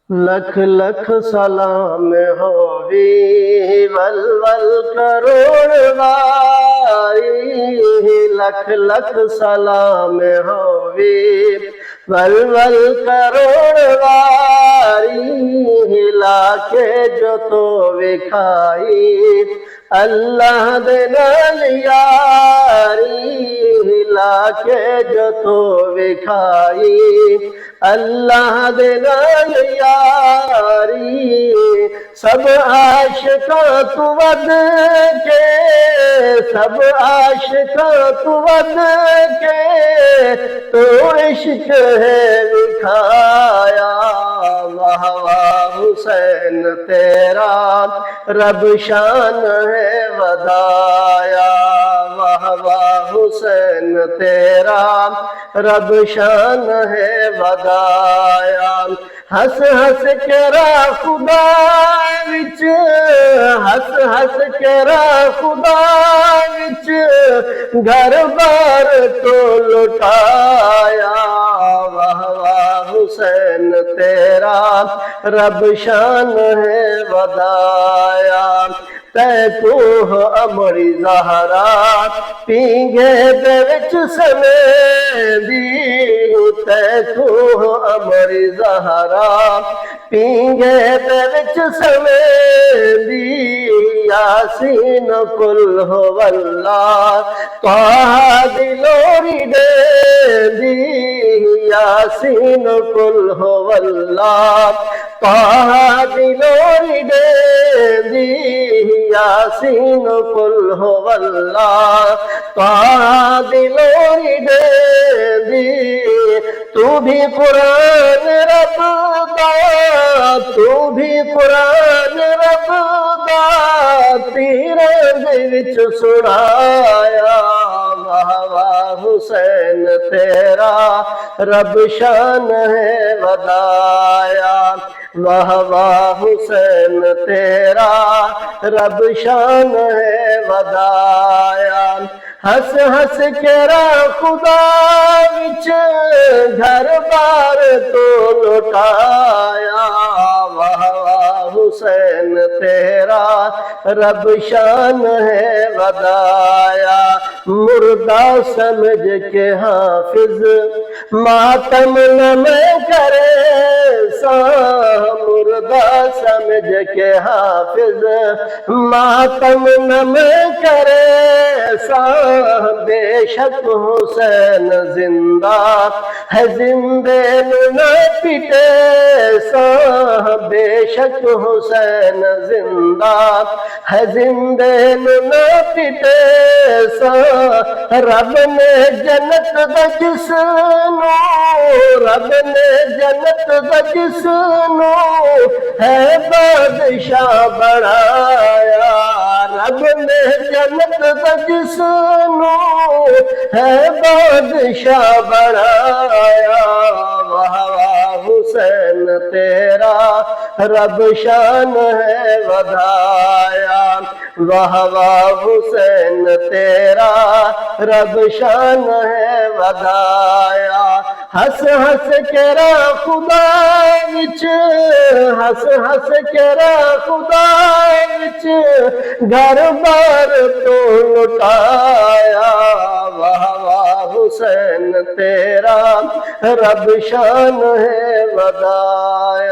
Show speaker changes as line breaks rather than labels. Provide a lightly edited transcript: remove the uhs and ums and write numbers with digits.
लख लख सलाम होवी वल वल करोड़ वारी। लख लख सलाम होवी वल वल करोड़ वारी। लाखे जो तो विखाई अल्लाह दे नाल यारी। लाखे जो तो विखाई अल्लाह दे नाल यारी। सब आशिका तू वध के, सब आशिका तू वध के, तो इश्क है विखाया। वाह वाह हुसैन तेरा रब शान है वधाया। वाह वाह हुसैन तेरा रब शान है वधाया। हंस हंस के रा खुदा विच, हंस हंस के रा खुदा विच, घर बार तो लुटाया। वाह वाह हुसैन तेरा रब शान है वधाया। तैकूह अमरी ज़हरा पींघे दे विच समेंदी। तैकूह अमरी ज़हरा पींघे दे विच समेंदी। यासीन कुल हो वल्ला तोहा दिलोरी देंदी। यासीन कुल हो वल्ला तोहा दिलोरी देंदी। यासीन कुल हो वल्ला तोहा दिलोरी देंदी। तू भी कुरान रब दा, तू भी कुरान रब दा तीरां दे विच सुनाया। वाह वाह हुसैन तेरा रब शान है वधाया। वाह वाह हुसैन तेरा रब शान है वधाया। हंस हंस के रा खुदा विच, घर बार तो लुटाया। वाह वाह हुसैन तेरा रब शान है वधाया। मुर्दा समझ के हाफिज मातम न मैं करे सा। मुर्दा समझ के हाफिज मातम न मैं करे सा। बेशक हुसैन जिंदा है जिंदे न पिटे सा। बेशक हुसैन जिंदा है जिंदे न पिटे सा। रब ने जन्नत दा जिसनू, रब ने जन्नत दा जिसनू है बादशाह बनाया। रब ने जन्नत दा जिसनू है बादशाह बनाया। वाह वाह हुसैन तेरा रब शान है वधाया। वाह वाह हुसैन तेरा रब शान है वधाया। हंस हंस के रा खुदा विच, हंस हंस के रा खुदा विच, घर बार तो लुटाया। वाह वाह हुसैन तेरा रब शान है वधाया।